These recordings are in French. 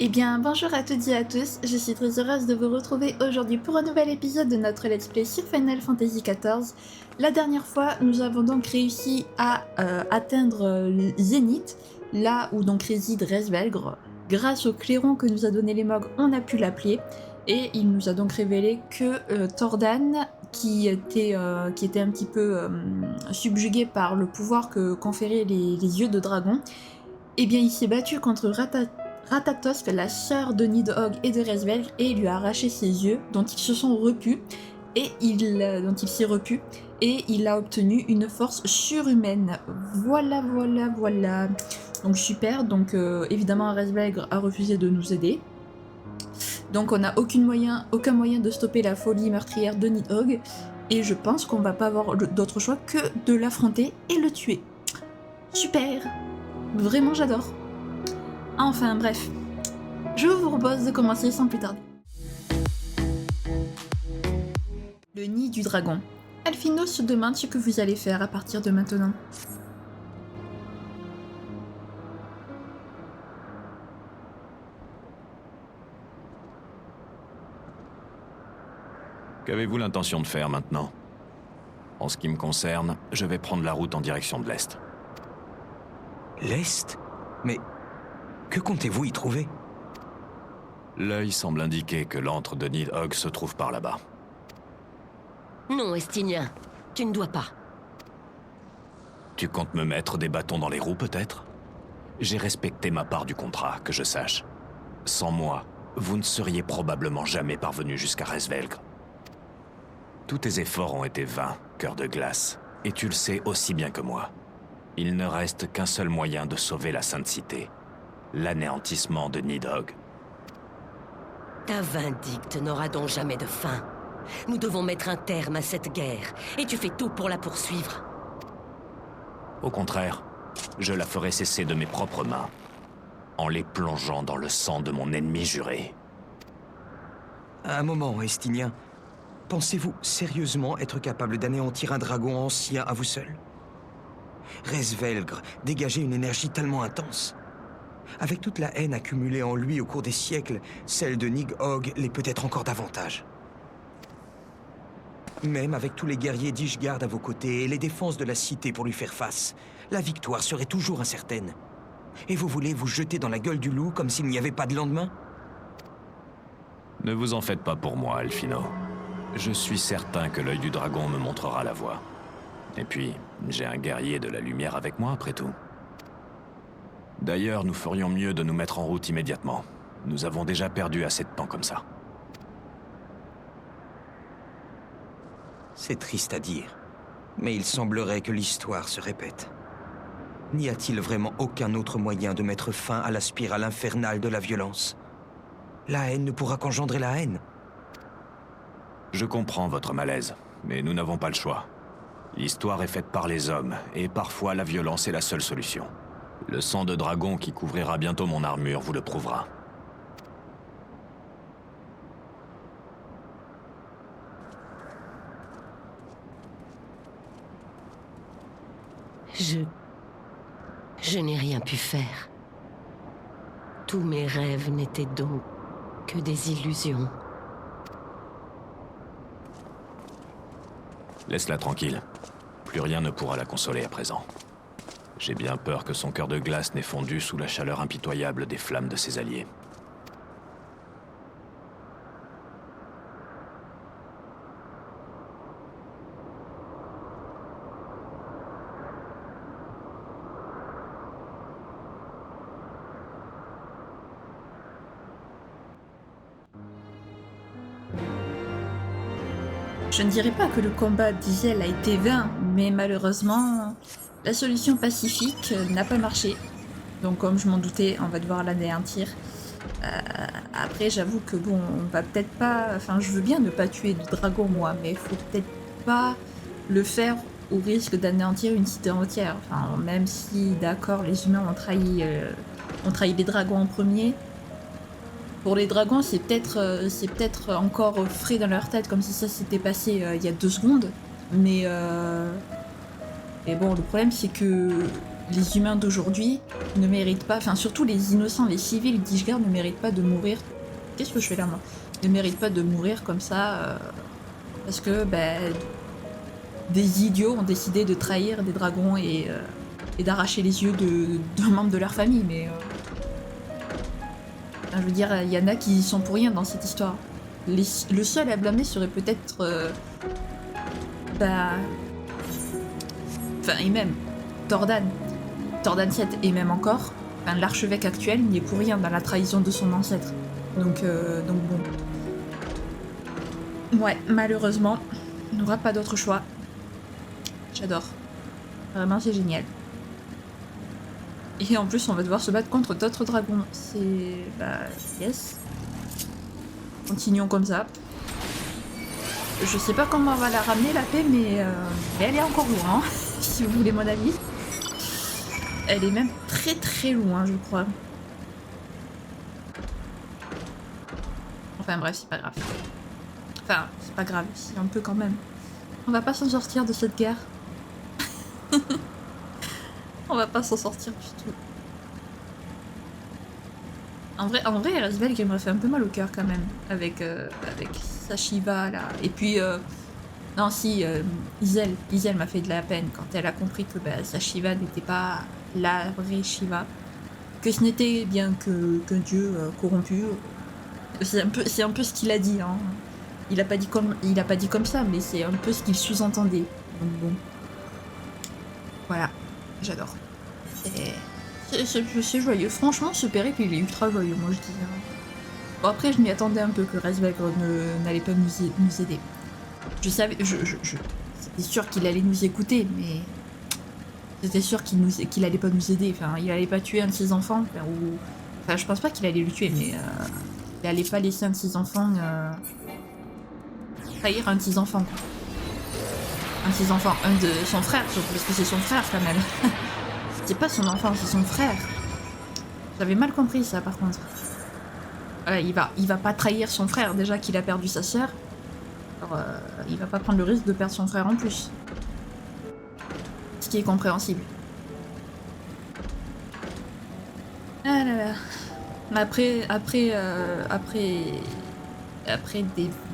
Eh bien, bonjour à toutes et à tous, je suis très heureuse de vous retrouver aujourd'hui pour un nouvel épisode de notre Let's Play sur Final Fantasy XIV. La dernière fois, nous avons donc réussi à atteindre le Zénith, là où donc réside Resvelgr. Grâce au clairon que nous a donné les Mogs, on a pu l'appeler, et il nous a donc révélé que Tordan, qui était un petit peu subjugué par le pouvoir que conféraient les yeux de dragon, eh bien il s'est battu contre Ratatosk, la sœur de Nidhogg et de Resvelgr, et il lui a arraché ses yeux, dont ils se sont repus, dont il s'est repu, et il a obtenu une force surhumaine. Voilà, voilà, voilà. Donc super, donc évidemment Resvelgr a refusé de nous aider. Donc on n'a aucun moyen de stopper la folie meurtrière de Nidhogg, et je pense qu'on va pas avoir d'autre choix que de l'affronter et le tuer. Super. Vraiment j'adore. Enfin bref, je vous propose de commencer sans plus tarder. Le nid du dragon. Alphino se demande ce que vous allez faire à partir de maintenant. Qu'avez-vous l'intention de faire maintenant? En ce qui me concerne, je vais prendre la route en direction de l'Est. L'Est? Mais que comptez-vous y trouver? L'œil semble indiquer que l'antre de Nidhogg se trouve par là-bas. Non, Estinien, tu ne dois pas. Tu comptes me mettre des bâtons dans les roues, peut-être? J'ai respecté ma part du contrat, que je sache. Sans moi, vous ne seriez probablement jamais parvenu jusqu'à Resvelgr. Tous tes efforts ont été vains, cœur de glace, et tu le sais aussi bien que moi. Il ne reste qu'un seul moyen de sauver la Sainte Cité, l'anéantissement de Nidhogg. Ta vindicte n'aura donc jamais de fin. Nous devons mettre un terme à cette guerre, et tu fais tout pour la poursuivre. Au contraire, je la ferai cesser de mes propres mains, en les plongeant dans le sang de mon ennemi juré. Un moment, Estinien. Pensez-vous sérieusement être capable d'anéantir un dragon ancien à vous seul? Resvelgr dégageait une énergie tellement intense. Avec toute la haine accumulée en lui au cours des siècles, celle de Nidhogg l'est peut-être encore davantage. Même avec tous les guerriers d'Ishgard à vos côtés et les défenses de la cité pour lui faire face, la victoire serait toujours incertaine. Et vous voulez vous jeter dans la gueule du loup comme s'il n'y avait pas de lendemain? Ne vous en faites pas pour moi, Alphino. Je suis certain que l'œil du dragon me montrera la voie. Et puis, j'ai un guerrier de la lumière avec moi, après tout. D'ailleurs, nous ferions mieux de nous mettre en route immédiatement. Nous avons déjà perdu assez de temps comme ça. C'est triste à dire, mais il semblerait que l'histoire se répète. N'y a-t-il vraiment aucun autre moyen de mettre fin à la spirale infernale de la violence? La haine ne pourra qu'engendrer la haine. Je comprends votre malaise, mais nous n'avons pas le choix. L'histoire est faite par les hommes, et parfois la violence est la seule solution. Le sang de dragon qui couvrira bientôt mon armure vous le prouvera. Je n'ai rien pu faire. Tous mes rêves n'étaient donc que des illusions. Laisse-la tranquille. Plus rien ne pourra la consoler à présent. J'ai bien peur que son cœur de glace n'ait fondu sous la chaleur impitoyable des flammes de ses alliés. Je ne dirais pas que le combat d'Izel a été vain, mais malheureusement, la solution pacifique n'a pas marché. Donc comme je m'en doutais, on va devoir l'anéantir. Après, j'avoue que bon, on va peut-être pas... Enfin, je veux bien ne pas tuer le dragon, moi, mais il faut peut-être pas le faire au risque d'anéantir une cité entière. Enfin, même si, d'accord, les humains ont trahi les dragons en premier. Pour les dragons, c'est peut-être encore frais dans leur tête, comme si ça s'était passé il y a 2 secondes. Mais bon, le problème, c'est que les humains d'aujourd'hui ne méritent pas, enfin surtout les innocents, les civils d'Ishgard ne méritent pas de mourir. Qu'est-ce que je fais là moi? Ne méritent pas de mourir comme ça parce que des idiots ont décidé de trahir des dragons et d'arracher les yeux d'un membre de leur famille. Mais je veux dire, il y en a qui sont pour rien dans cette histoire. Le seul à blâmer serait peut-être et même Tordan 7 et même encore, l'archevêque actuel n'y est pour rien dans la trahison de son ancêtre. Donc bon. Ouais, malheureusement, on n'aura pas d'autre choix. J'adore. Vraiment, c'est génial. Et en plus, on va devoir se battre contre d'autres dragons. C'est... yes. Continuons comme ça. Je sais pas comment on va la ramener, la paix, mais elle est encore loin, si vous voulez mon avis. Elle est même très très loin, je crois. Enfin bref, c'est pas grave. Enfin, c'est pas grave, si un peu quand même. On va pas s'en sortir de cette guerre. On va pas s'en sortir du tout. En vrai, Eresvelg, il me fait un peu mal au cœur quand même, avec sa Shiva là. Et puis, non si, Isel m'a fait de la peine quand elle a compris que sa Shiva n'était pas la vraie Shiva. Que ce n'était bien qu'un dieu corrompu. C'est un peu ce qu'il a dit, hein. Il a pas dit comme ça, mais c'est un peu ce qu'il sous-entendait. Donc bon. Voilà, j'adore. C'est joyeux. Franchement, ce périple, il est ultra joyeux, moi je dis. Bon, après, je m'y attendais un peu que Resvelg n'allait pas nous aider. Je savais... C'était sûr qu'il allait nous écouter, mais... C'était sûr qu'il allait pas nous aider. Enfin, il allait pas tuer un de ses enfants. Enfin, je pense pas qu'il allait le tuer, mais... il allait pas laisser un de ses enfants... trahir un de ses enfants, quoi. Un de ses enfants. Un de son frère, surtout, parce que c'est son frère, quand même. C'est pas son enfant, c'est son frère. J'avais mal compris ça par contre. Il va pas trahir son frère, déjà qu'il a perdu sa sœur. Alors il va pas prendre le risque de perdre son frère en plus. Ce qui est compréhensible. Ah là là. Après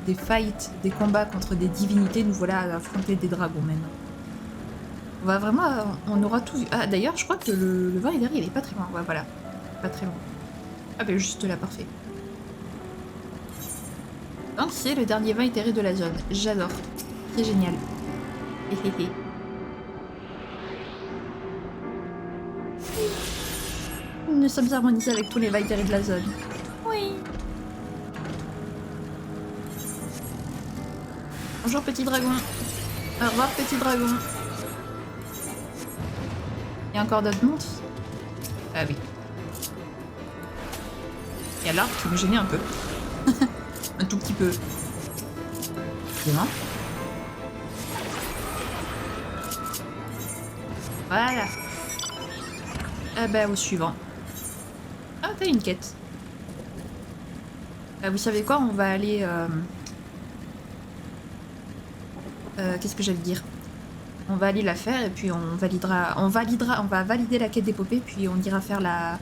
des fights, des combats contre des divinités, nous voilà à affronter des dragons maintenant. On va vraiment... On aura tout... Ah, d'ailleurs, je crois que le vin éthéré, il est pas très loin. Ouais, voilà. Pas très loin. Ah, ben juste là, parfait. Donc, c'est le dernier vin éthéré de la zone. J'adore. C'est génial. Héhéhé. Nous sommes harmonisés avec tous les vins éthérés de la zone. Oui. Bonjour, petit dragon. Au revoir, petit dragon. Il y a encore d'autres monstres? Ah oui. Il y a l'arbre qui me gênait un peu. Un tout petit peu. Excusez-moi. Voilà. Ah bah au suivant. Ah t'as une quête. Vous savez quoi, on va aller... qu'est-ce que j'allais dire? On va aller la faire et puis on va valider la quête d'épopée puis on ira faire la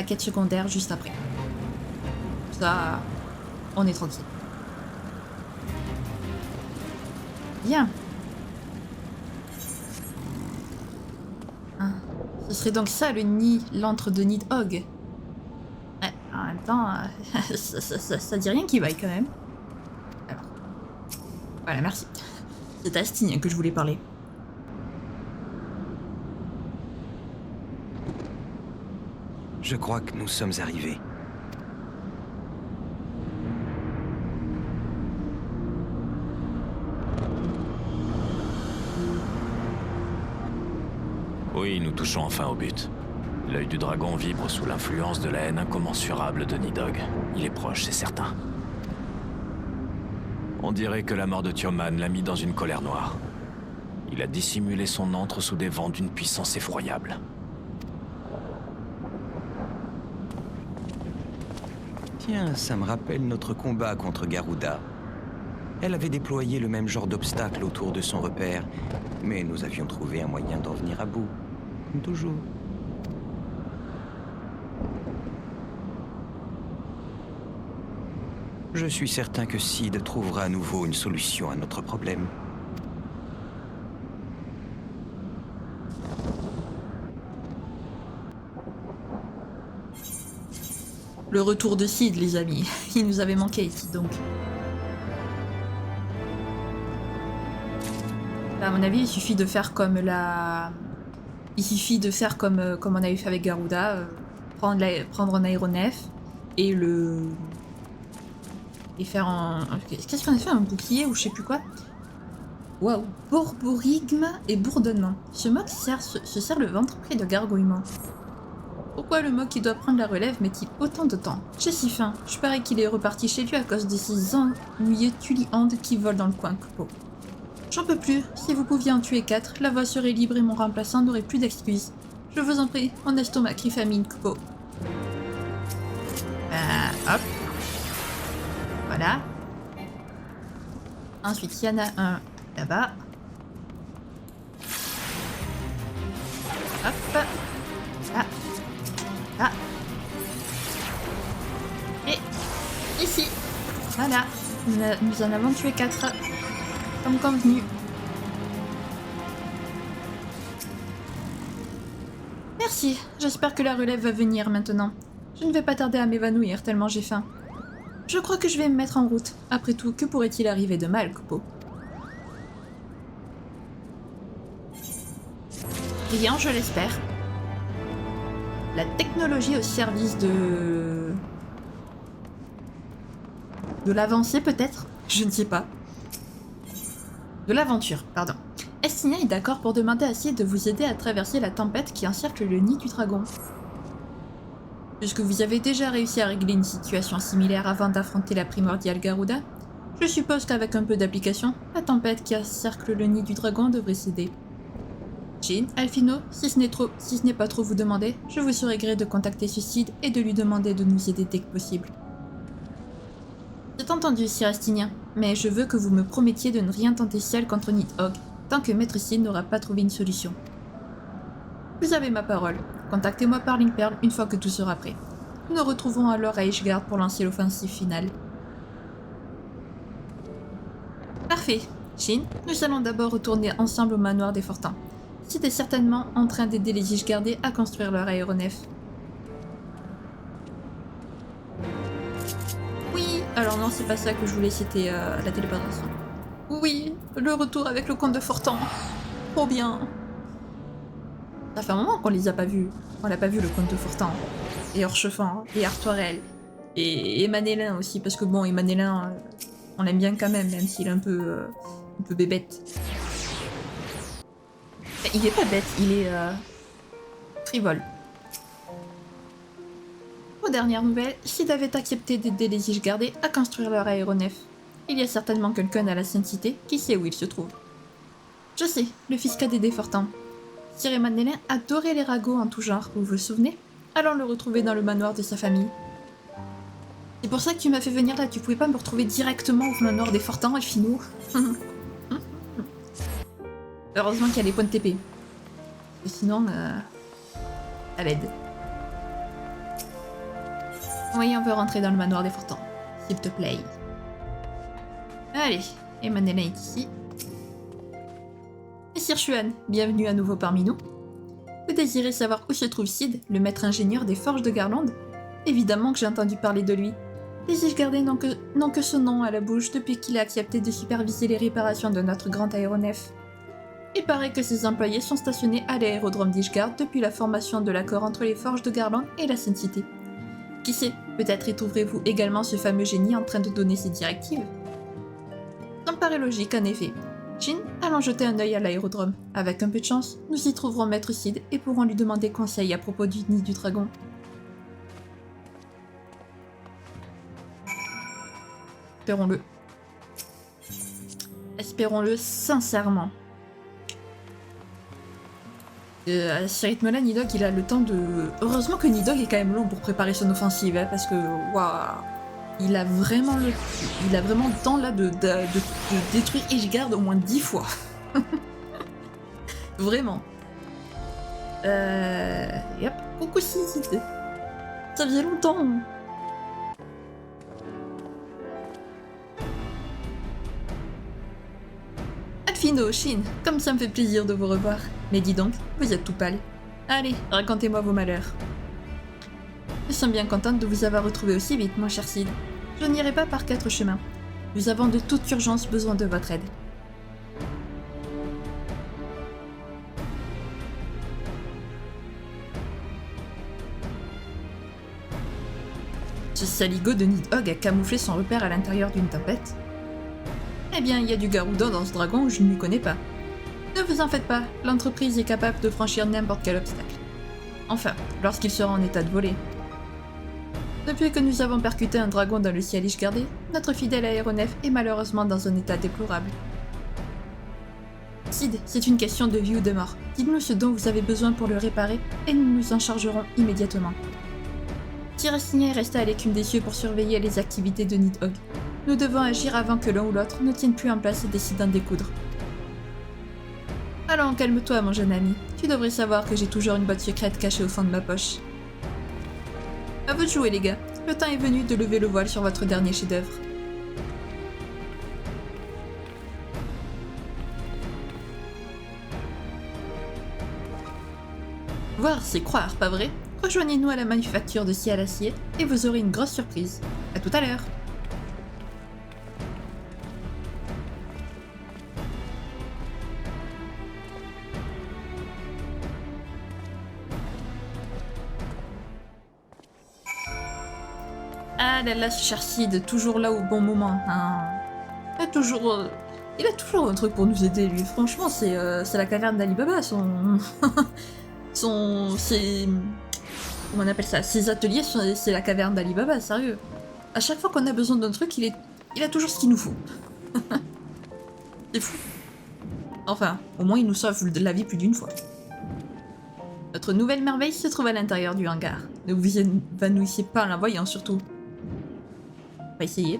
quête secondaire juste après. Ça, on est tranquille. Bien. Ce serait donc ça le nid, l'antre de Nidhogg. En même temps, ça dit rien qui vaille quand même. Alors. Voilà, merci. C'est à Stigne que je voulais parler. Je crois que nous sommes arrivés. Oui, nous touchons enfin au but. L'œil du dragon vibre sous l'influence de la haine incommensurable de Nidhogg. Il est proche, c'est certain. On dirait que la mort de Tioman l'a mis dans une colère noire. Il a dissimulé son antre sous des vents d'une puissance effroyable. Tiens, ça me rappelle notre combat contre Garuda. Elle avait déployé le même genre d'obstacle autour de son repère, mais nous avions trouvé un moyen d'en venir à bout. Toujours. Je suis certain que Sid trouvera à nouveau une solution à notre problème. Le retour de Sid, les amis. Il nous avait manqué ici, donc. Là, à mon avis, il suffit de faire comme la... Il suffit de faire comme on avait fait avec Garuda. Prendre un aéronef et le... Et faire un... Qu'est-ce qu'on a fait? Un bouclier ou je sais plus quoi? Waouh! Borborigme et bourdonnement. Ce moque se serre le ventre pris de gargouillements. Pourquoi le moque qui doit prendre la relève met-il autant de temps? J'ai si faim. Je parie qu'il est reparti chez lui à cause de ces ennuyeux tuliandes qui volent dans le coin, Kupo. J'en peux plus. Si vous pouviez en tuer 4, la voie serait libre et mon remplaçant n'aurait plus d'excuses. Je vous en prie, mon estomac crie famine, Kupo. Hop. Voilà. Ensuite, il y en a un là-bas. Hop. Là. Là. Et ici. Voilà. Nous en avons tué 4. Comme convenu. Merci. J'espère que la relève va venir maintenant. Je ne vais pas tarder à m'évanouir tellement j'ai faim. Je crois que je vais me mettre en route. Après tout, que pourrait-il arriver de mal, Kupo? Rien, je l'espère. La technologie au service de l'avancée, peut-être? Je ne sais pas. De l'aventure, pardon. Estinia est d'accord pour demander à Sid de vous aider à traverser la tempête qui encercle le nid du dragon. Puisque vous avez déjà réussi à régler une situation similaire avant d'affronter la primordiale Garuda, je suppose qu'avec un peu d'application, la tempête qui encercle le nid du dragon devrait céder. Jin, Alphino, si ce n'est pas trop vous demander, je vous serai gré de contacter ce Sid et de lui demander de nous aider dès que possible. J'ai entendu, Sir Estinien, mais je veux que vous me promettiez de ne rien tenter seul contre Nidhogg, tant que Maître Sid n'aura pas trouvé une solution. Vous avez ma parole. Contactez-moi par Link Pearl une fois que tout sera prêt. Nous nous retrouvons alors à Ishgard pour lancer l'offensive finale. Parfait. Jin, nous allons d'abord retourner ensemble au manoir des Fortins. Sid est certainement en train d'aider les Ishgardais à construire leur aéronef. Oui, alors non, c'est pas ça que je voulais, c'était la téléportation. Oui, le retour avec le comte de Fortin. Trop bien. Ça fait un moment qu'on les a pas vus. On l'a pas vu, le comte de Fortin. Et Orchefin, et Artoirel. Et Emanélin aussi, parce que bon, Emanélin, on l'aime bien quand même s'il est un peu bébête. Il est pas bête, il est frivole. Aux dernières nouvelles, Sid avait accepté d'aider les Ishgardais à construire leur aéronef. Il y a certainement quelqu'un à la Sainte-Cité qui sait où il se trouve. Je sais, le fils cadet des Fortins. Sir Emanélin adorait les ragots en tout genre, vous vous souvenez? Allons le retrouver dans le manoir de sa famille. C'est pour ça que tu m'as fait venir là, tu pouvais pas me retrouver directement au manoir des Fortins, Alphino. Heureusement qu'il y a les points de TP. Et sinon, à l'aide. Oui, on peut rentrer dans le manoir des Fortins, s'il te plaît. Allez, Emanélin est ici. Et Sir Xuan, bienvenue à nouveau parmi nous. Vous désirez savoir où se trouve Sid, le maître ingénieur des forges de Garland? Évidemment que j'ai entendu parler de lui. Les Ishgardais n'ont que ce nom à la bouche depuis qu'il a accepté de superviser les réparations de notre grand aéronef. Il paraît que ses employés sont stationnés à l'aérodrome d'Ishgard depuis la formation de l'accord entre les forges de Garland et la Sainte-Cité. Qui sait, peut-être y trouverez-vous également ce fameux génie en train de donner ses directives. Ça me paraît logique en effet. Jin, allons jeter un œil à l'aérodrome. Avec un peu de chance, nous y trouverons Maître Sid et pourrons lui demander conseil à propos du nid du dragon. Espérons-le. Espérons-le sincèrement. À ce rythme-là, Nidhogg, il a le temps de... Heureusement que Nidhogg est quand même long pour préparer son offensive, hein, parce que... Waouh, il a vraiment le temps là de détruire Ishgard au moins 10 fois. Vraiment. Yep. Coucou Sid. Ça faisait longtemps. Alphino, Shin, comme ça me fait plaisir de vous revoir. Mais dis donc, vous êtes tout pâle. Allez, racontez-moi vos malheurs. Je suis bien contente de vous avoir retrouvé aussi vite, mon cher Sid. Je n'irai pas par 4 chemins. Nous avons de toute urgence besoin de votre aide. Ce saligo de Nidhogg a camouflé son repère à l'intérieur d'une tempête. Eh bien, il y a du Garuda dans ce dragon où je ne m'y connais pas. Ne vous en faites pas, l'entreprise est capable de franchir n'importe quel obstacle. Enfin, lorsqu'il sera en état de voler. Depuis que nous avons percuté un dragon dans le ciel Ishgardé, notre fidèle aéronef est malheureusement dans un état déplorable. Sid, c'est une question de vie ou de mort. Dites-nous ce dont vous avez besoin pour le réparer et nous nous en chargerons immédiatement. Tiresinia est resté à l'écume des cieux pour surveiller les activités de Nidhogg. Nous devons agir avant que l'un ou l'autre ne tienne plus en place et décide d'en découdre. Allons, calme-toi, mon jeune ami. Tu devrais savoir que j'ai toujours une boîte secrète cachée au fond de ma poche. À vous de jouer, les gars. Le temps est venu de lever le voile sur votre dernier chef-d'œuvre. Voir, c'est croire, pas vrai? Rejoignez-nous à la manufacture de scie à l'acier et vous aurez une grosse surprise. À tout à l'heure. Ah là là, ce cher Sid, toujours là au bon moment. Hein. Il a toujours un truc pour nous aider, lui. Franchement, c'est la caverne d'Ali Baba, comment on appelle ça? Ses ateliers, c'est la caverne d'Ali Baba, sérieux. À chaque fois qu'on a besoin d'un truc, il a toujours ce qu'il nous faut. C'est fou. Enfin, au moins il nous sauve la vie plus d'une fois. Notre nouvelle merveille se trouve à l'intérieur du hangar. Ne vous évanouissez pas en la voyant, surtout. On va essayer.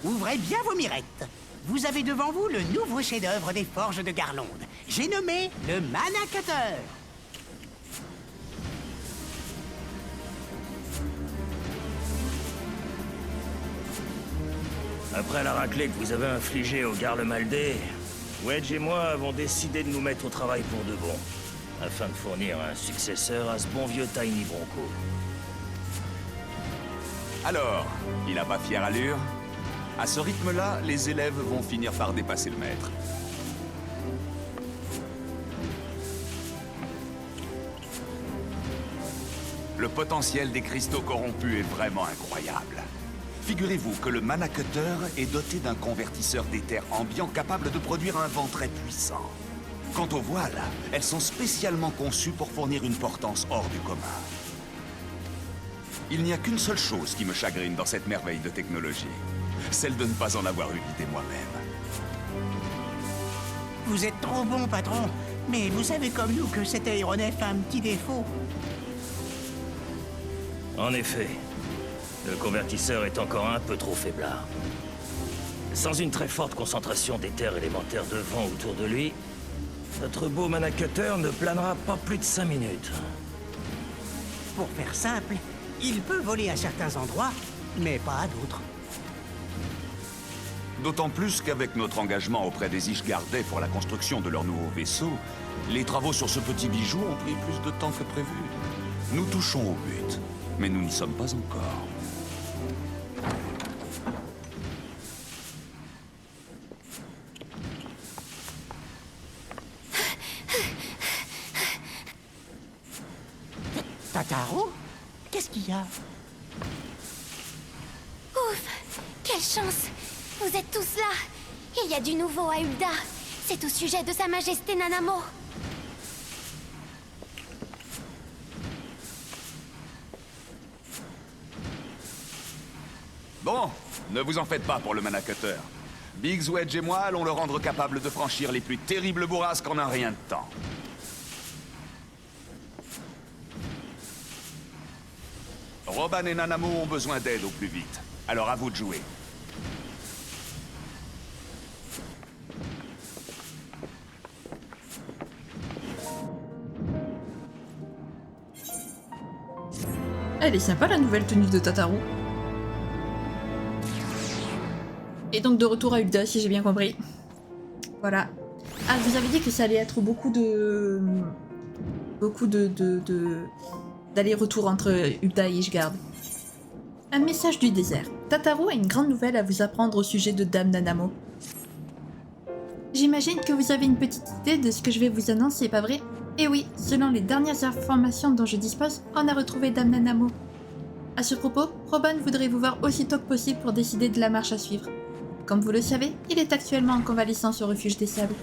Ouvrez bien vos mirettes. Vous avez devant vous le nouveau chef-d'œuvre des forges de Garlande. J'ai nommé le Mana Cutter. Après la raclée que vous avez infligée au Garlemaldé, Wedge et moi avons décidé de nous mettre au travail pour de bon, afin de fournir un successeur à ce bon vieux Tiny Bronco. Alors, il a pas fière allure? À ce rythme-là, les élèves vont finir par dépasser le maître. Le potentiel des cristaux corrompus est vraiment incroyable. Figurez-vous que le Mana Cutter est doté d'un convertisseur d'éther ambiant capable de produire un vent très puissant. Quant aux voiles, elles sont spécialement conçues pour fournir une portance hors du commun. Il n'y a qu'une seule chose qui me chagrine dans cette merveille de technologie. Celle de ne pas en avoir eu l'idée moi-même. Vous êtes trop bon, patron. Mais vous savez comme nous que cet aéronef a un petit défaut. En effet, le convertisseur est encore un peu trop faiblard. Sans une très forte concentration d'éther élémentaire de vent autour de lui, notre beau Mana Cutter ne planera pas plus de 5 minutes. Pour faire simple, il peut voler à certains endroits, mais pas à d'autres. D'autant plus qu'avec notre engagement auprès des Ishgardais pour la construction de leur nouveau vaisseau, les travaux sur ce petit bijou ont pris plus de temps que prévu. Nous touchons au but, mais nous n'y sommes pas encore. Tataro? Qu'est-ce qu'il y a? Ouf! Quelle chance! Vous êtes tous là! Il y a du nouveau à Ul'dah! C'est au sujet de Sa Majesté Nanamo! Bon, ne vous en faites pas pour le Mana Cutter. Biggs, Wedge et moi allons le rendre capable de franchir les plus terribles bourrasques en un rien de temps. Roban et Nanamo ont besoin d'aide au plus vite. Alors à vous de jouer. Elle est sympa la nouvelle tenue de Tataru. Et donc de retour à Ul'dah si j'ai bien compris. Voilà. Ah, je vous avais dit que ça allait être beaucoup de d'aller-retour entre Ul'dah et Ishgard. Un message du désert. Tataru a une grande nouvelle à vous apprendre au sujet de Dame Nanamo. J'imagine que vous avez une petite idée de ce que je vais vous annoncer, pas vrai? Et oui, selon les dernières informations dont je dispose, on a retrouvé Dame Nanamo. À ce propos, Roban voudrait vous voir aussitôt que possible pour décider de la marche à suivre. Comme vous le savez, il est actuellement en convalescence au refuge des sables.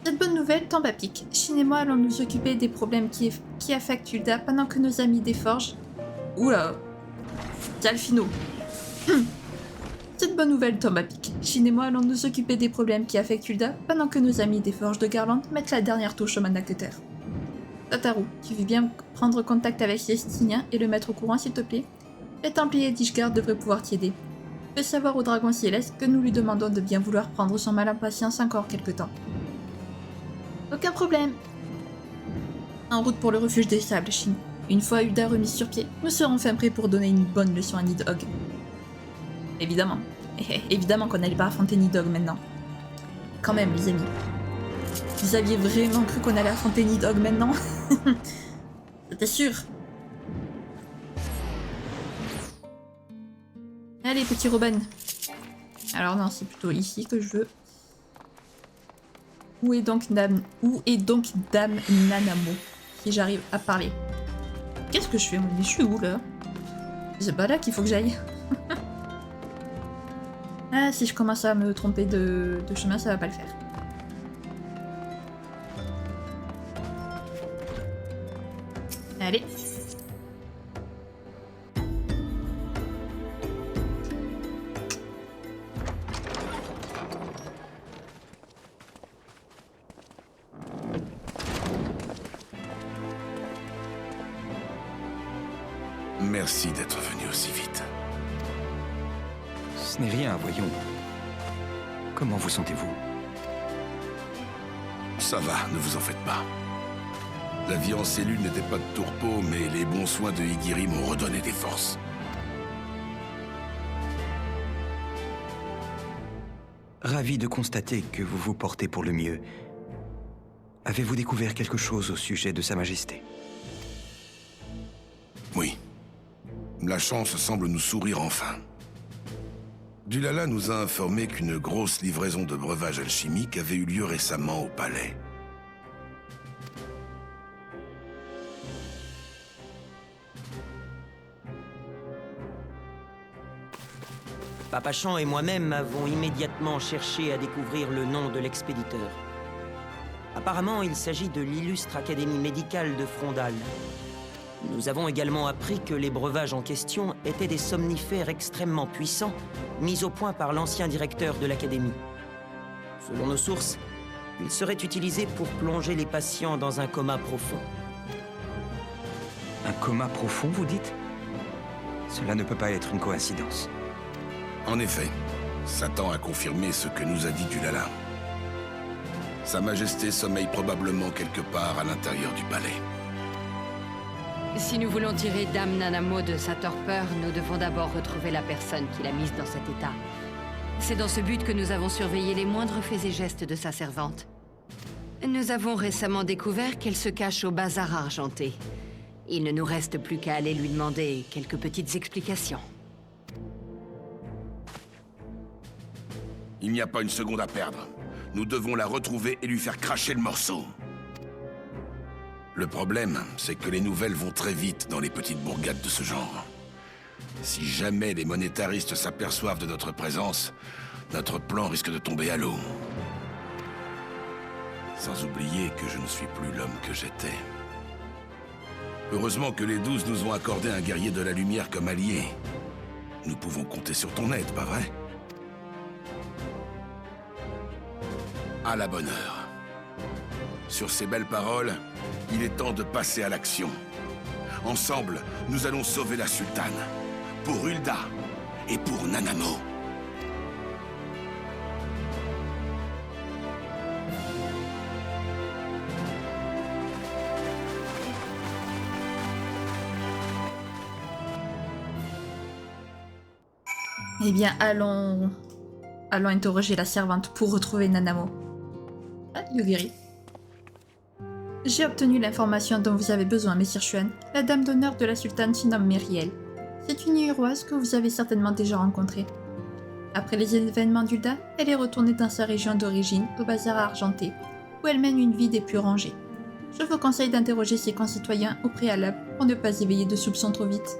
Cette bonne nouvelle tombe à pic. Shin et moi allons nous occuper des problèmes qui affectent Ul'dah pendant que nos amis des forges... Oula, Calfino. Cette bonne nouvelle tombe à pic. Shin et moi allons nous occuper des problèmes qui affectent Ul'dah pendant que nos amis des forges de Garland mettent la dernière touche au Mana-Cutter. Tataru, tu veux bien prendre contact avec Yestinien et le mettre au courant s'il te plaît? Les Templiers d'Ishgard devraient pouvoir t'y aider. Fais savoir au dragon céleste que nous lui demandons de bien vouloir prendre son mal en patience encore quelque temps. Aucun problème. En route pour le refuge des sables, Shin. Une fois Ul'dah remise sur pied, nous serons fin prêts pour donner une bonne leçon à Nidhogg. Évidemment. Évidemment qu'on n'allait pas affronter Nidhogg maintenant. Quand même, les amis. Vous aviez vraiment cru qu'on allait affronter Nidhogg maintenant? C'était sûr. Allez, petit Roban. Alors non, c'est plutôt ici que je veux. Où est donc Dame Nanamo? Si j'arrive à parler. Qu'est-ce que je fais? Mais je suis où là? C'est pas là qu'il faut que j'aille. Ah, si je commence à me tromper de chemin, ça va pas le faire. Allez. Merci d'être venu aussi vite. Ce n'est rien, voyons. Comment vous sentez-vous? Ça va, ne vous en faites pas. La vie en cellule n'était pas de tourpeau, mais les bons soins de Higiri m'ont redonné des forces. Ravi de constater que vous vous portez pour le mieux. Avez-vous découvert quelque chose au sujet de Sa Majesté? Oui. La chance semble nous sourire enfin. Dulala nous a informé qu'une grosse livraison de breuvages alchimiques avait eu lieu récemment au palais. Papachan et moi-même avons immédiatement cherché à découvrir le nom de l'expéditeur. Apparemment, il s'agit de l'illustre Académie médicale de Frondal. Nous avons également appris que les breuvages en question étaient des somnifères extrêmement puissants, mis au point par l'ancien directeur de l'Académie. Selon nos sources, ils seraient utilisés pour plonger les patients dans un coma profond. Un coma profond, vous dites? Cela ne peut pas être une coïncidence. En effet, Satan a confirmé ce que nous a dit Dulala. Sa Majesté sommeille probablement quelque part à l'intérieur du palais. Si nous voulons tirer Dame Nanamo de sa torpeur, nous devons d'abord retrouver la personne qui l'a mise dans cet état. C'est dans ce but que nous avons surveillé les moindres faits et gestes de sa servante. Nous avons récemment découvert qu'elle se cache au bazar argenté. Il ne nous reste plus qu'à aller lui demander quelques petites explications. Il n'y a pas une seconde à perdre. Nous devons la retrouver et lui faire cracher le morceau. Le problème, c'est que les nouvelles vont très vite dans les petites bourgades de ce genre. Si jamais les monétaristes s'aperçoivent de notre présence, notre plan risque de tomber à l'eau. Sans oublier que je ne suis plus l'homme que j'étais. Heureusement que les 12 nous ont accordé un guerrier de la lumière comme allié. Nous pouvons compter sur ton aide, pas vrai? À la bonne heure. Sur ces belles paroles, il est temps de passer à l'action. Ensemble, nous allons sauver la sultane. Pour Hulda et pour Nanamo. Eh bien, allons interroger la servante pour retrouver Nanamo. Ah, Yugiri. J'ai obtenu l'information dont vous avez besoin, Messire Xuan. La dame d'honneur de la sultane se nomme Myriel. C'est une Iroise que vous avez certainement déjà rencontrée. Après les événements d'Hulda, elle est retournée dans sa région d'origine, au bazar argenté, où elle mène une vie des plus rangées. Je vous conseille d'interroger ses concitoyens au préalable pour ne pas éveiller de soupçons trop vite.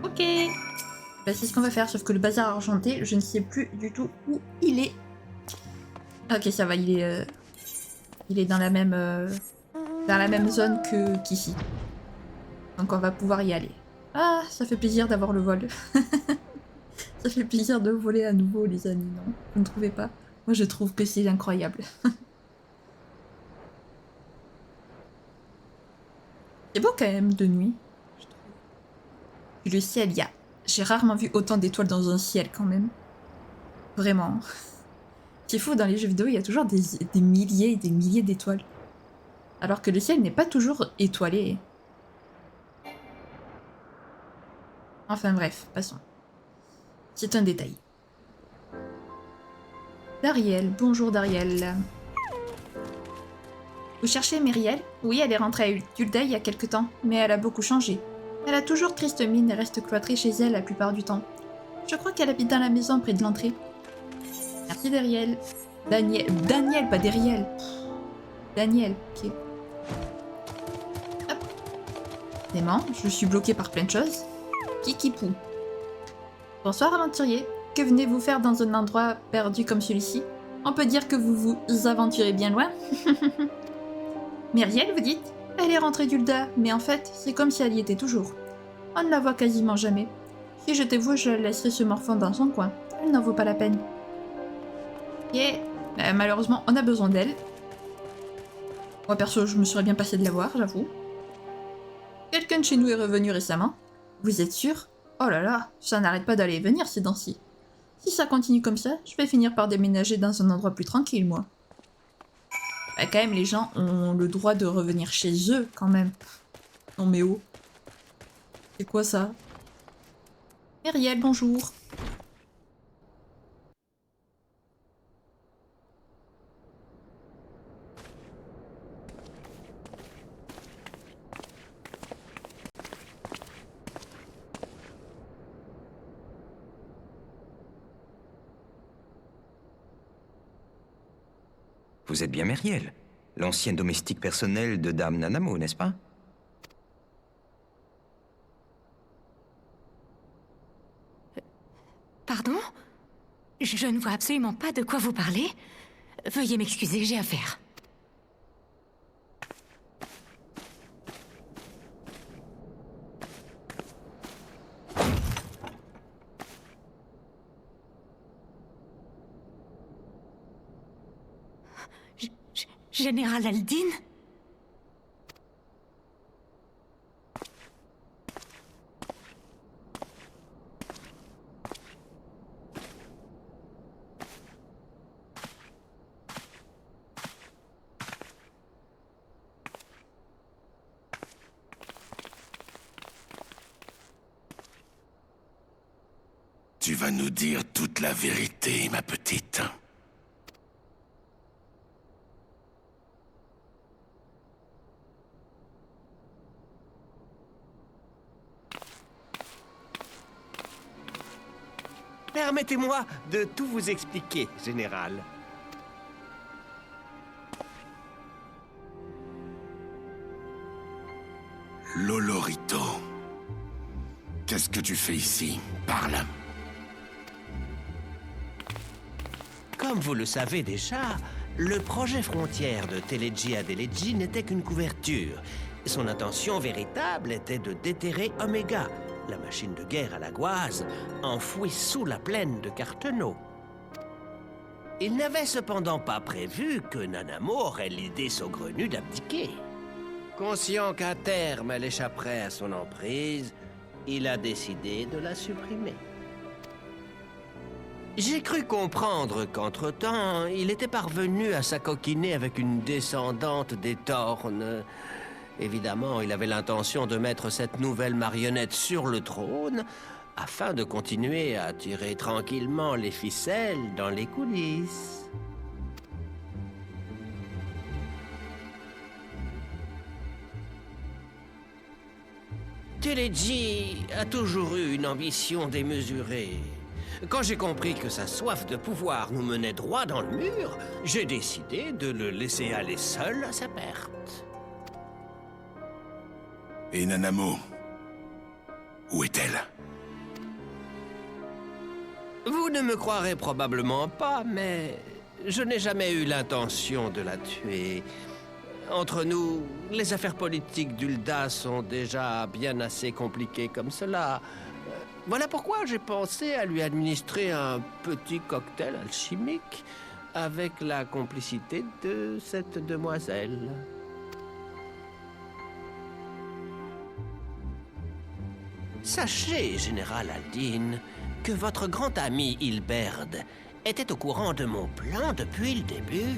Ok. Bah, c'est ce qu'on va faire, sauf que le bazar argenté, je ne sais plus du tout où il est. Ok, ça va, il est dans la même zone qu'ici. Donc on va pouvoir y aller. Ah, ça fait plaisir d'avoir le vol. Ça fait plaisir de voler à nouveau, les amis, non? Vous ne trouvez pas? Moi, je trouve que c'est incroyable. C'est beau quand même de nuit, je trouve. Puis le ciel, j'ai rarement vu autant d'étoiles dans un ciel quand même. Vraiment. C'est fou, dans les jeux vidéo, il y a toujours des milliers et des milliers d'étoiles. Alors que le ciel n'est pas toujours étoilé. Enfin bref, passons. C'est un détail. Dariel, bonjour Dariel. Vous cherchez Myriel? Oui, elle est rentrée à Hulda il y a quelque temps, mais elle a beaucoup changé. Elle a toujours triste mine et reste cloîtrée chez elle la plupart du temps. Je crois qu'elle habite dans la maison près de l'entrée. Merci Dariel. Daniel, pas Dariel. Daniel, ok. Hop. Dément, je suis bloquée par plein de choses. Kikipou. Bonsoir aventurier. Que venez-vous faire dans un endroit perdu comme celui-ci? On peut dire que vous vous aventurez bien loin. Myriel, vous dites? Elle est rentrée d'Hulda, mais en fait, c'est comme si elle y était toujours. On ne la voit quasiment jamais. Si j'étais vous, je la laisserais se morfondre dans son coin. Elle n'en vaut pas la peine. Yeah. Malheureusement, on a besoin d'elle. Moi, perso, je me serais bien passé de la voir, j'avoue. Quelqu'un de chez nous est revenu récemment. Vous êtes sûr? Oh là là, ça n'arrête pas d'aller et venir ces temps-ci. Si ça continue comme ça, je vais finir par déménager dans un endroit plus tranquille, moi. Bah, quand même, les gens ont le droit de revenir chez eux, quand même. Non mais oh. C'est quoi ça? Myriel, bonjour. Vous êtes bien Myriel, l'ancienne domestique personnelle de Dame Nanamo, n'est-ce pas? Pardon? Je ne vois absolument pas de quoi vous parlez. Veuillez m'excuser, j'ai affaire. Général Aldin? Tu vas nous dire toute la vérité, ma petite. Permettez-moi de tout vous expliquer, Général. Lolorito. Qu'est-ce que tu fais ici? Parle. Comme vous le savez déjà, le projet frontière de Teleji Adeleji n'était qu'une couverture. Son intention véritable était de déterrer Omega, la machine de guerre à la Goise, enfouie sous la plaine de Carteneau. Il n'avait cependant pas prévu que Nanamo aurait l'idée saugrenue d'abdiquer. Conscient qu'à terme elle échapperait à son emprise, il a décidé de la supprimer. J'ai cru comprendre qu'entre-temps, il était parvenu à s'acoquiner avec une descendante des Tornes. Évidemment, il avait l'intention de mettre cette nouvelle marionnette sur le trône afin de continuer à tirer tranquillement les ficelles dans les coulisses. Teleji a toujours eu une ambition démesurée. Quand j'ai compris que sa soif de pouvoir nous menait droit dans le mur, j'ai décidé de le laisser aller seul à sa perte. Et Nanamo, où est-elle? Vous ne me croirez probablement pas, mais je n'ai jamais eu l'intention de la tuer. Entre nous, les affaires politiques d'Ul'dah sont déjà bien assez compliquées comme cela. Voilà pourquoi j'ai pensé à lui administrer un petit cocktail alchimique avec la complicité de cette demoiselle. Sachez, Général Aldin, que votre grand ami Hilberd était au courant de mon plan depuis le début.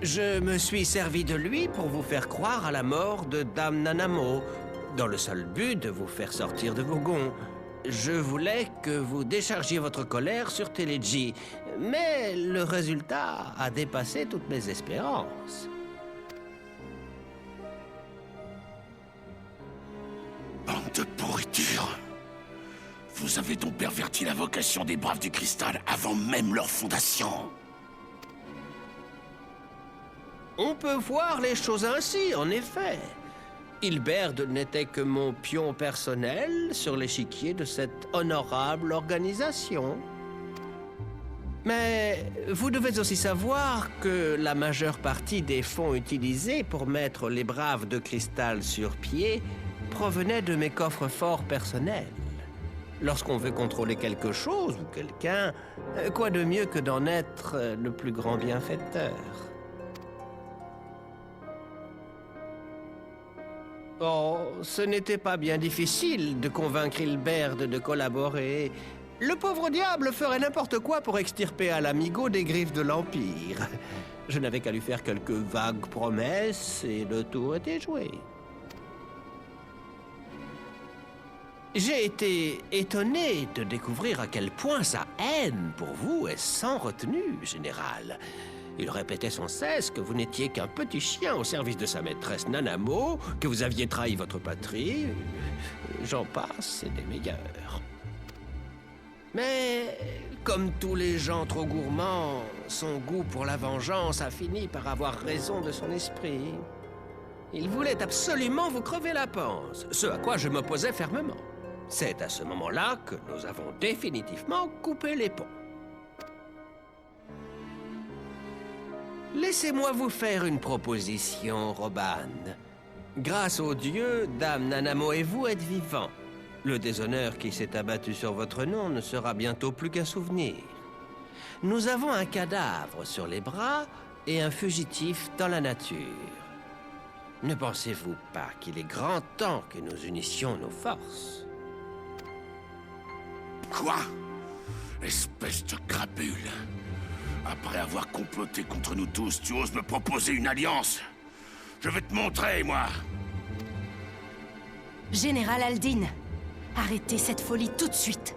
Je me suis servi de lui pour vous faire croire à la mort de Dame Nanamo, dans le seul but de vous faire sortir de vos gonds. Je voulais que vous déchargiez votre colère sur Teleji, mais le résultat a dépassé toutes mes espérances. Bande de pourriture! Vous avez donc perverti la vocation des Braves du Cristal avant même leur fondation. On peut voir les choses ainsi, en effet. Hilberd n'était que mon pion personnel sur l'échiquier de cette honorable organisation. Mais vous devez aussi savoir que la majeure partie des fonds utilisés pour mettre les Braves de Cristal sur pied provenaient de mes coffres-forts personnels. Lorsqu'on veut contrôler quelque chose ou quelqu'un, quoi de mieux que d'en être le plus grand bienfaiteur? Oh, ce n'était pas bien difficile de convaincre Hilberd de collaborer. Le pauvre diable ferait n'importe quoi pour extirper à l'amigo des griffes de l'Empire. Je n'avais qu'à lui faire quelques vagues promesses et le tour était joué. J'ai été étonné de découvrir à quel point sa haine pour vous est sans retenue, Général. Il répétait sans cesse que vous n'étiez qu'un petit chien au service de sa maîtresse Nanamo, que vous aviez trahi votre patrie. J'en passe, et des meilleurs. Mais, comme tous les gens trop gourmands, son goût pour la vengeance a fini par avoir raison de son esprit. Il voulait absolument vous crever la panse, ce à quoi je m'opposais fermement. C'est à ce moment-là que nous avons définitivement coupé les ponts. Laissez-moi vous faire une proposition, Roban. Grâce aux dieux, Dame Nanamo et vous êtes vivants. Le déshonneur qui s'est abattu sur votre nom ne sera bientôt plus qu'un souvenir. Nous avons un cadavre sur les bras et un fugitif dans la nature. Ne pensez-vous pas qu'il est grand temps que nous unissions nos forces? Quoi? Espèce de crapule! Après avoir comploté contre nous tous, tu oses me proposer une alliance? Je vais te montrer, moi! Général Aldin, arrêtez cette folie tout de suite.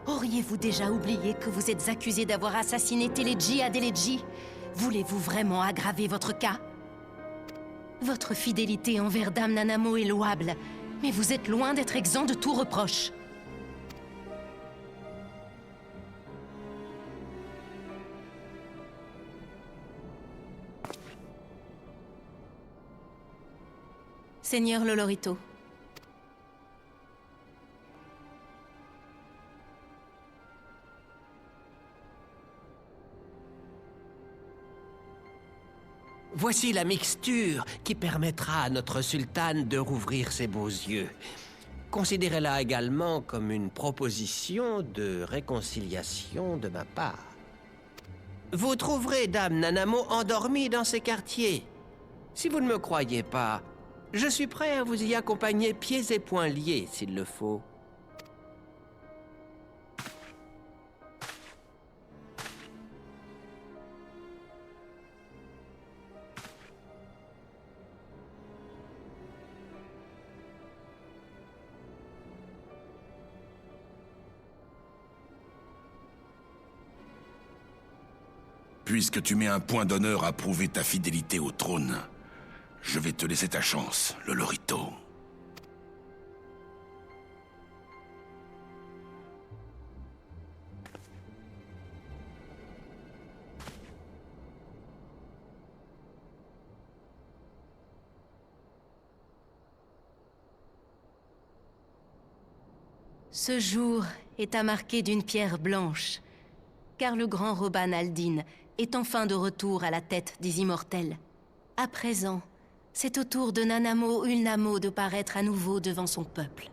Auriez-vous déjà oublié que vous êtes accusé d'avoir assassiné Teleji Adeleji? Voulez-vous vraiment aggraver votre cas? Votre fidélité envers Dame Nanamo est louable, mais vous êtes loin d'être exempt de tout reproche. Seigneur Lolorito. Voici la mixture qui permettra à notre sultane de rouvrir ses beaux yeux. Considérez-la également comme une proposition de réconciliation de ma part. Vous trouverez Dame Nanamo endormie dans ces quartiers. Si vous ne me croyez pas, je suis prêt à vous y accompagner pieds et poings liés s'il le faut. Puisque tu mets un point d'honneur à prouver ta fidélité au trône, je vais te laisser ta chance, le Lorito. Ce jour est à marquer d'une pierre blanche, car le grand Roban Aldin est enfin de retour à la tête des Immortels. À présent, c'est au tour de Nanamo Ulnamo de paraître à nouveau devant son peuple.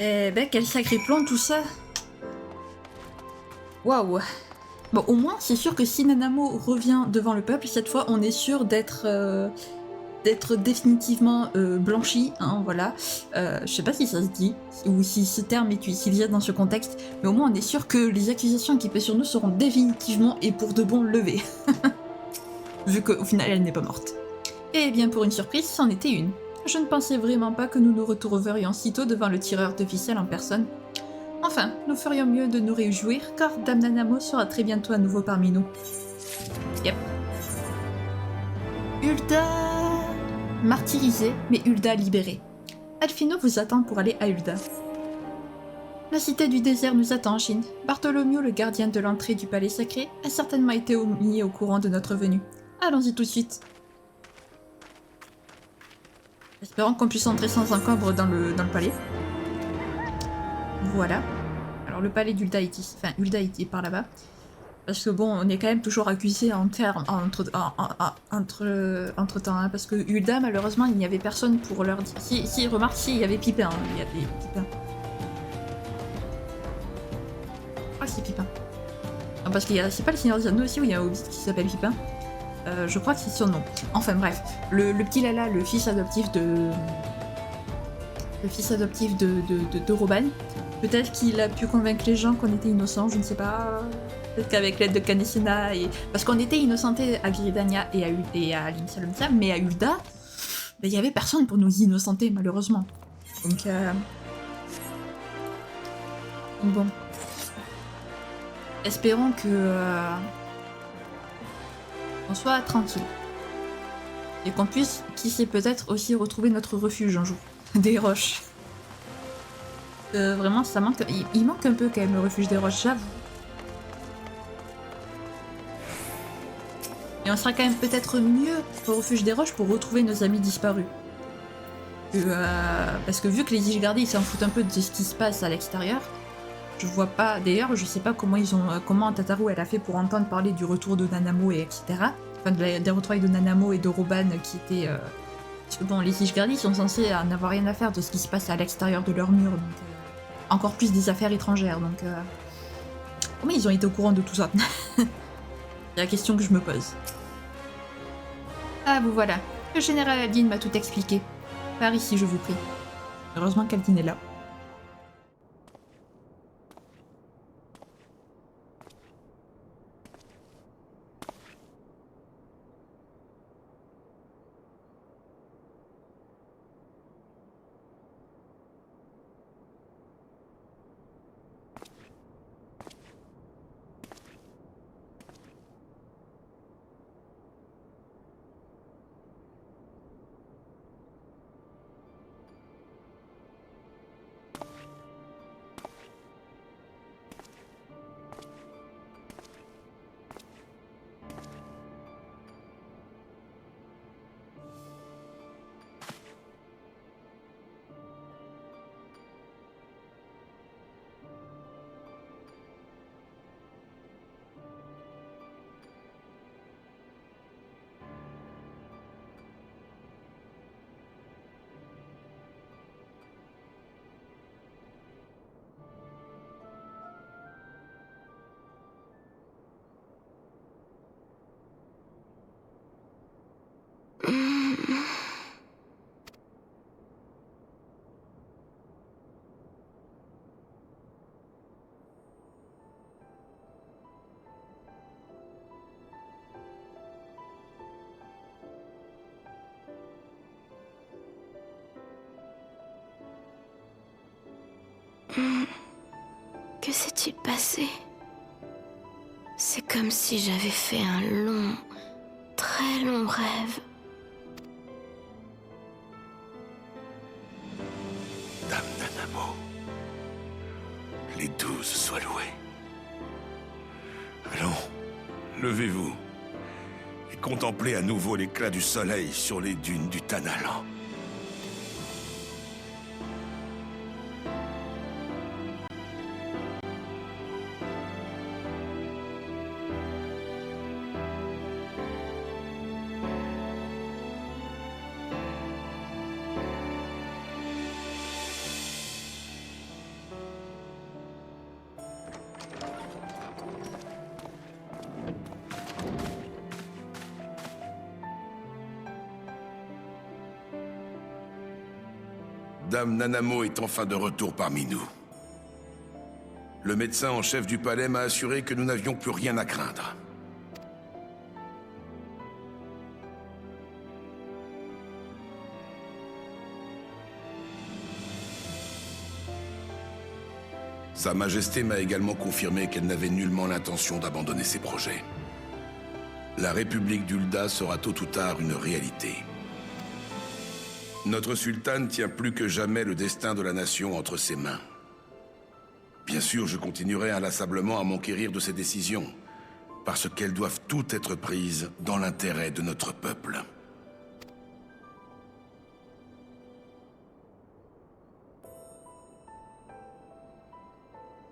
Eh ben, quel sacré plan tout ça. Waouh. Bon, au moins, c'est sûr que si Nanamo revient devant le peuple, cette fois, on est sûr d'être définitivement blanchi, hein, voilà. Je sais pas si ça se dit, ou si ce terme est utilisé dans ce contexte, mais au moins on est sûr que les accusations qui pèsent sur nous seront définitivement et pour de bon levées. Vu qu'au final, elle n'est pas morte. Et bien, pour une surprise, c'en était une. Je ne pensais vraiment pas que nous nous retrouverions si tôt devant le tireur de ficelle en personne. Enfin, nous ferions mieux de nous réjouir, car Dame Nanamo sera très bientôt à nouveau parmi nous. Yep. Hulda... martyrisée, mais Hulda libérée. Alphino vous attend pour aller à Hulda. La cité du désert nous attend, Shin. Bartholomew, le gardien de l'entrée du palais sacré, a certainement été mis au courant de notre venue. Allons-y tout de suite. Espérons qu'on puisse entrer sans encombre dans le palais. Voilà. Alors le palais d'Hulda est ici. Enfin, Hulda est par là-bas. Parce que bon, on est quand même toujours accusé entre temps, hein, parce que Hulda, malheureusement, il n'y avait personne pour leur dire. Si, remarque, si, il y avait Pipin. Hein, il y avait Pipin. Ah, c'est Pipin. Non, parce qu'il y a. C'est pas le Seigneur des Anneaux aussi où il y a un hobbit qui s'appelle Pipin. Je crois que c'est son nom. Enfin bref, le petit Lala, le fils adoptif de Roban, peut-être qu'il a pu convaincre les gens qu'on était innocents, je ne sais pas. Peut-être qu'avec l'aide de Kanessena et... Parce qu'on était innocentés à Viridania et à Limsalomtia, mais à Hulda, il y avait personne pour nous innocenter, malheureusement. Donc bon. Espérons que... on soit tranquille. Et qu'on puisse, qui sait, peut-être aussi retrouver notre refuge un jour. Des roches. Vraiment, ça manque... Il manque un peu quand même le refuge des roches, j'avoue. Et on sera quand même peut-être mieux au refuge des roches pour retrouver nos amis disparus. Parce que vu que les Ishgardis ils s'en foutent un peu de ce qui se passe à l'extérieur, je vois pas... D'ailleurs, je sais pas comment comment Tataru elle a fait pour entendre parler du retour de Nanamo et etc. Enfin, des retrouvailles de Nanamo et de Roban qui étaient... Parce que bon, les Ishgardis sont censés n'avoir rien à faire de ce qui se passe à l'extérieur de leur mur, donc... encore plus des affaires étrangères, donc... Comment ils ont été au courant de tout ça? C'est la question que je me pose. Ah, vous voilà. Le général Aldin m'a tout expliqué. Par ici, je vous prie. Heureusement qu'Aldin est là. Que s'est-il passé? C'est comme si j'avais fait un long, très long rêve. Dame Nanamo, les 12 soient loués. Allons, levez-vous et contemplez à nouveau l'éclat du soleil sur les dunes du Tanalan. Dame Nanamo est enfin de retour parmi nous. Le médecin en chef du palais m'a assuré que nous n'avions plus rien à craindre. Sa Majesté m'a également confirmé qu'elle n'avait nullement l'intention d'abandonner ses projets. La République d'Ulda sera tôt ou tard une réalité. Notre sultane tient plus que jamais le destin de la nation entre ses mains. Bien sûr, je continuerai inlassablement à m'enquérir de ses décisions, parce qu'elles doivent toutes être prises dans l'intérêt de notre peuple.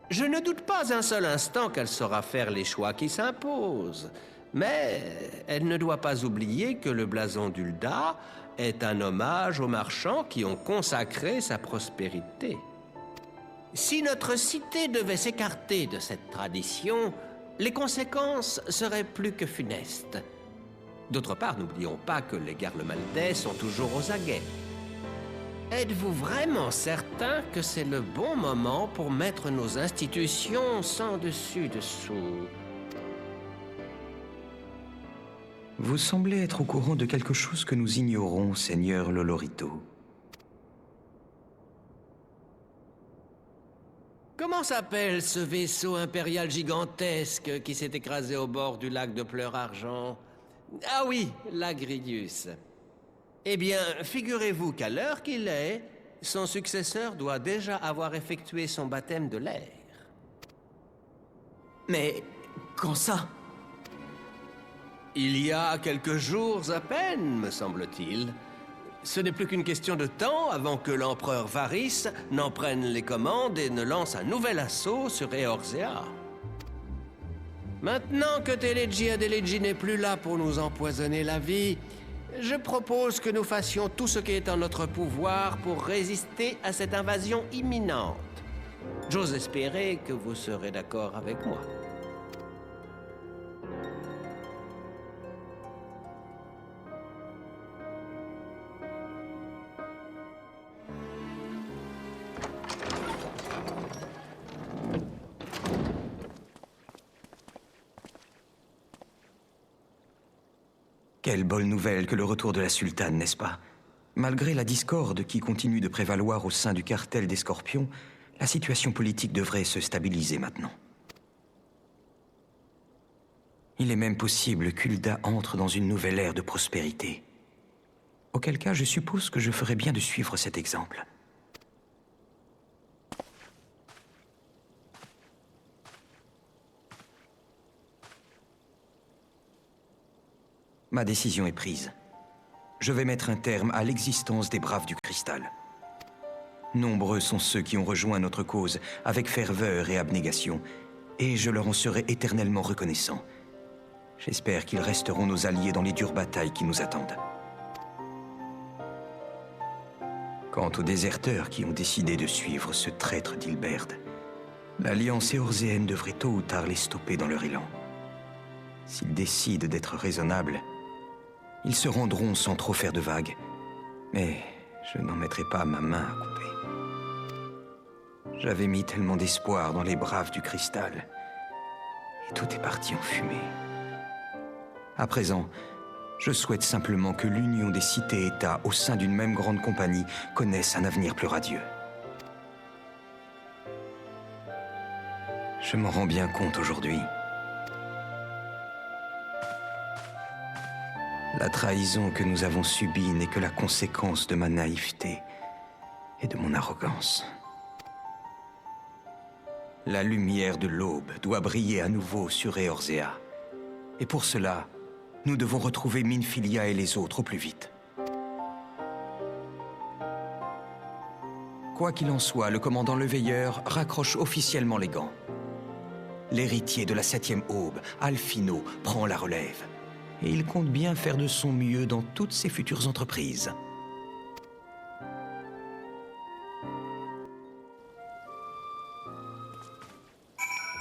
Je ne doute pas un seul instant qu'elle saura faire les choix qui s'imposent. Mais elle ne doit pas oublier que le blason d'Ulda est un hommage aux marchands qui ont consacré sa prospérité. Si notre cité devait s'écarter de cette tradition, les conséquences seraient plus que funestes. D'autre part, n'oublions pas que les Garlemaldais sont toujours aux aguets. Êtes-vous vraiment certain que c'est le bon moment pour mettre nos institutions sans dessus-dessous? Vous semblez être au courant de quelque chose que nous ignorons, Seigneur Lolorito. Comment s'appelle ce vaisseau impérial gigantesque qui s'est écrasé au bord du lac de Pleur-Argent? Ah oui, l'Agrius. Eh bien, figurez-vous qu'à l'heure qu'il est, son successeur doit déjà avoir effectué son baptême de l'air. Mais quand ça? Il y a quelques jours à peine, me semble-t-il. Ce n'est plus qu'une question de temps avant que l'empereur Varys n'en prenne les commandes et ne lance un nouvel assaut sur Eorzea. Maintenant que Teledji Adeledji n'est plus là pour nous empoisonner la vie, je propose que nous fassions tout ce qui est en notre pouvoir pour résister à cette invasion imminente. J'ose espérer que vous serez d'accord avec moi. Quelle bonne nouvelle que le retour de la sultane, n'est-ce pas? Malgré la discorde qui continue de prévaloir au sein du cartel des Scorpions, la situation politique devrait se stabiliser maintenant. Il est même possible qu'Ulda entre dans une nouvelle ère de prospérité. Auquel cas, je suppose que je ferais bien de suivre cet exemple. Ma décision est prise. Je vais mettre un terme à l'existence des Braves du Cristal. Nombreux sont ceux qui ont rejoint notre cause avec ferveur et abnégation, et je leur en serai éternellement reconnaissant. J'espère qu'ils resteront nos alliés dans les dures batailles qui nous attendent. Quant aux déserteurs qui ont décidé de suivre ce traître d'Ilberd, l'Alliance éorzéenne devrait tôt ou tard les stopper dans leur élan. S'ils décident d'être raisonnables, ils se rendront sans trop faire de vagues. Mais je n'en mettrai pas ma main à couper. J'avais mis tellement d'espoir dans les Braves du Cristal, et tout est parti en fumée. À présent, je souhaite simplement que l'union des cités-États au sein d'une même grande compagnie connaisse un avenir plus radieux. Je m'en rends bien compte aujourd'hui. La trahison que nous avons subie n'est que la conséquence de ma naïveté et de mon arrogance. La lumière de l'aube doit briller à nouveau sur Eorzea. Et pour cela, nous devons retrouver Minfilia et les autres au plus vite. Quoi qu'il en soit, le commandant Le Veilleur raccroche officiellement les gants. L'héritier de la 7e aube, Alphino, prend la relève. Et il compte bien faire de son mieux dans toutes ses futures entreprises.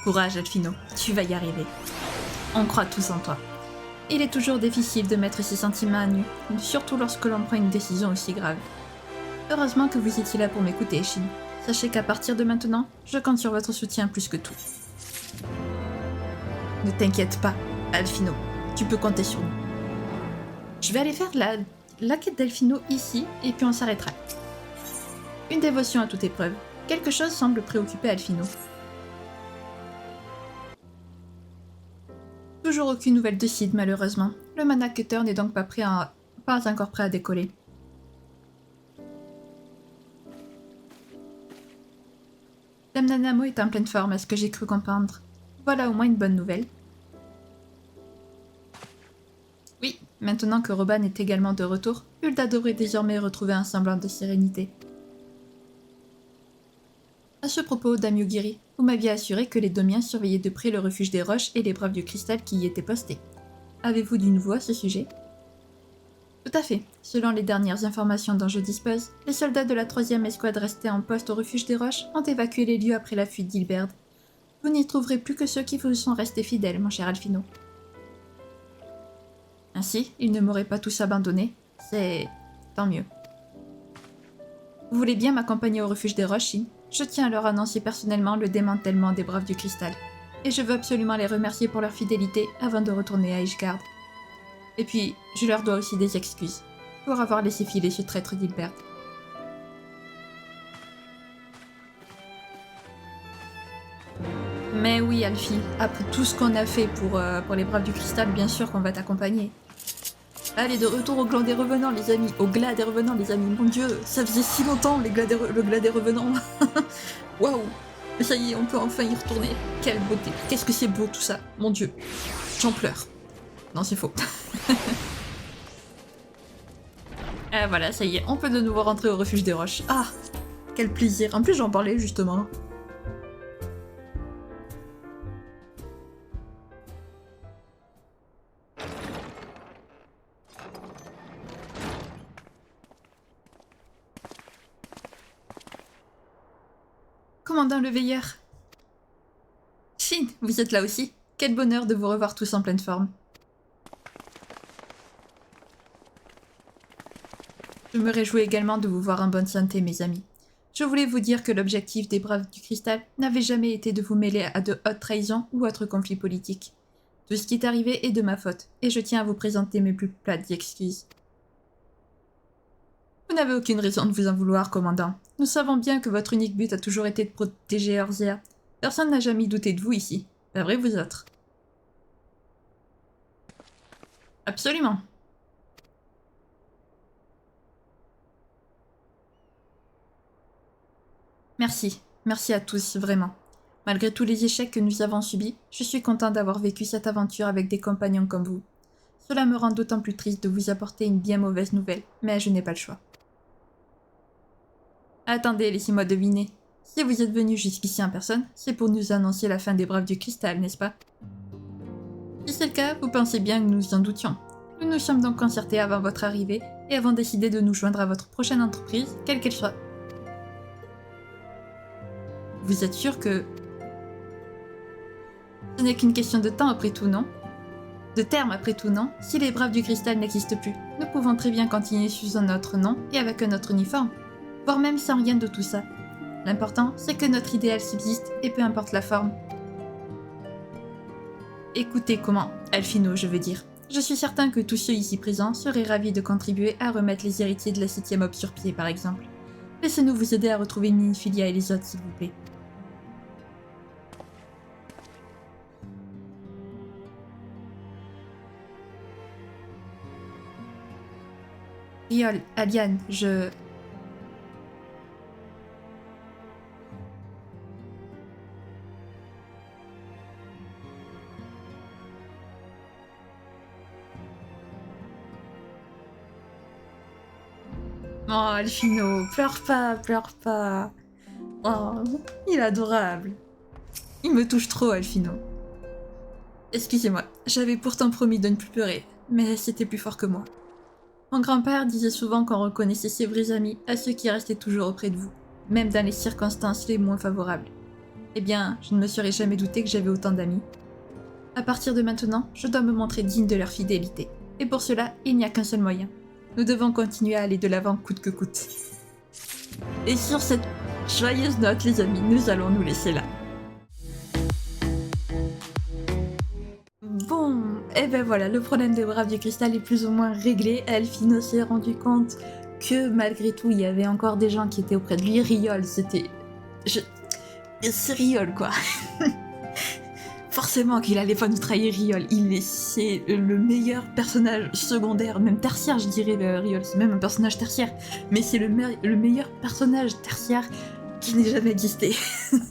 Courage, Alphino, tu vas y arriver. On croit tous en toi. Il est toujours difficile de mettre ses sentiments à nu, surtout lorsque l'on prend une décision aussi grave. Heureusement que vous étiez là pour m'écouter, Shin. Sachez qu'à partir de maintenant, je compte sur votre soutien plus que tout. Ne t'inquiète pas, Alphino, tu peux compter sur nous. Je vais aller faire la quête d'Alphino ici, et puis on s'arrêtera. Une dévotion à toute épreuve. Quelque chose semble préoccuper Alphino. Toujours aucune nouvelle de Sid, malheureusement. Le Mana Cutter n'est donc pas encore prêt à décoller. Dame Nanamo est en pleine forme, à ce que j'ai cru comprendre. Voilà au moins une bonne nouvelle. Oui, maintenant que Roban est également de retour, Hulda devrait désormais retrouver un semblant de sérénité. À ce propos, Dame Yugiri, vous m'aviez assuré que les Domiens surveillaient de près le refuge des roches et les braves du cristal qui y étaient postés. Avez-vous du nouveau à ce sujet? Tout à fait. Selon les dernières informations dont je dispose, les soldats de la 3e escouade restés en poste au refuge des roches ont évacué les lieux après la fuite d'Hilberd. Vous n'y trouverez plus que ceux qui vous sont restés fidèles, mon cher Alphino. Ainsi, ils ne m'auraient pas tous abandonné. C'est... tant mieux. Vous voulez bien m'accompagner au refuge des roches, Shin? Je tiens à leur annoncer personnellement le démantèlement des braves du cristal. Et je veux absolument les remercier pour leur fidélité avant de retourner à Ishgard. Et puis, je leur dois aussi des excuses pour avoir laissé filer ce traître d'Hilberd. Mais oui, Alfie, après tout ce qu'on a fait pour les braves du cristal, bien sûr qu'on va t'accompagner. Allez, de retour au gland des revenants, les amis. Au glas des revenants, les amis. Mon Dieu, ça faisait si longtemps, le glas des revenants. Waouh. Mais ça y est, on peut enfin y retourner. Quelle beauté. Qu'est-ce que c'est beau tout ça. Mon Dieu. J'en pleure. Non, c'est faux. Ah, voilà, ça y est, on peut de nouveau rentrer au refuge des roches. Ah, quel plaisir. En plus, j'en parlais justement. Commandant Le Veilleur. Shin, vous êtes là aussi. Quel bonheur de vous revoir tous en pleine forme. Je me réjouis également de vous voir en bonne santé, mes amis. Je voulais vous dire que l'objectif des Braves du Cristal n'avait jamais été de vous mêler à de hautes trahisons ou autres conflits politiques. Tout ce qui est arrivé est de ma faute, et je tiens à vous présenter mes plus plates excuses. Vous n'avez aucune raison de vous en vouloir, commandant. Nous savons bien que votre unique but a toujours été de protéger Eorzea. Personne n'a jamais douté de vous ici. Pas vrai, vous autres? Absolument. Merci. Merci à tous, vraiment. Malgré tous les échecs que nous avons subis, je suis content d'avoir vécu cette aventure avec des compagnons comme vous. Cela me rend d'autant plus triste de vous apporter une bien mauvaise nouvelle, mais je n'ai pas le choix. Attendez, laissez-moi deviner. Si vous êtes venus jusqu'ici en personne, c'est pour nous annoncer la fin des Braves du Cristal, n'est-ce pas? Si c'est le cas, vous pensez bien que nous en doutions. Nous nous sommes donc concertés avant votre arrivée et avons décidé de nous joindre à votre prochaine entreprise, quelle qu'elle soit. Vous êtes sûr que... Ce n'est qu'une question de temps après tout, non? De terme après tout, non? Si les Braves du Cristal n'existent plus, nous pouvons très bien continuer sous un autre nom et avec un autre uniforme, voire même sans rien de tout ça. L'important, c'est que notre idéal subsiste et peu importe la forme. Écoutez comment, Alphino, je veux dire. Je suis certain que tous ceux ici présents seraient ravis de contribuer à remettre les héritiers de la 7e aube sur pied, par exemple. Laissez-nous vous aider à retrouver Minfilia et les autres, s'il vous plaît. Riol, Aliane, je... Oh, Alphino, pleure pas, pleure pas. Oh, il est adorable. Il me touche trop, Alphino. Excusez-moi, j'avais pourtant promis de ne plus pleurer, mais c'était plus fort que moi. Mon grand-père disait souvent qu'on reconnaissait ses vrais amis à ceux qui restaient toujours auprès de vous, même dans les circonstances les moins favorables. Eh bien, je ne me serais jamais douté que j'avais autant d'amis. À partir de maintenant, je dois me montrer digne de leur fidélité. Et pour cela, il n'y a qu'un seul moyen. Nous devons continuer à aller de l'avant coûte que coûte. Et sur cette joyeuse note, les amis, nous allons nous laisser là. Bon, et ben voilà, le problème des Braves du Cristal est plus ou moins réglé. Alphino s'est rendu compte que malgré tout, il y avait encore des gens qui étaient auprès de lui. Riol, c'était... C'est Riol, quoi. Forcément qu'il allait pas nous trahir, Riol. C'est le meilleur personnage secondaire, même tertiaire, je dirais, Riol. C'est même un personnage tertiaire. Mais c'est le meilleur personnage tertiaire qui n'ait jamais existé.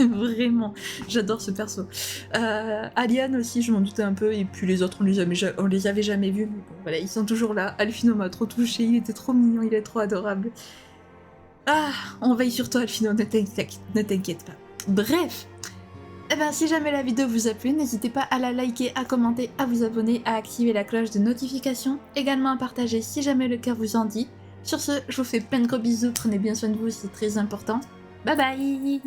Vraiment, j'adore ce perso. Aliane aussi, je m'en doutais un peu. Et puis les autres, on les avait jamais vus. Mais bon, voilà, ils sont toujours là. Alphino m'a trop touché. Il était trop mignon, il est trop adorable. Ah, on veille sur toi, Alphino, ne t'inquiète pas. Bref. Eh ben, si jamais la vidéo vous a plu, n'hésitez pas à la liker, à commenter, à vous abonner, à activer la cloche de notification, également à partager si jamais le cœur vous en dit. Sur ce, je vous fais plein de gros bisous, prenez bien soin de vous, c'est très important. Bye bye!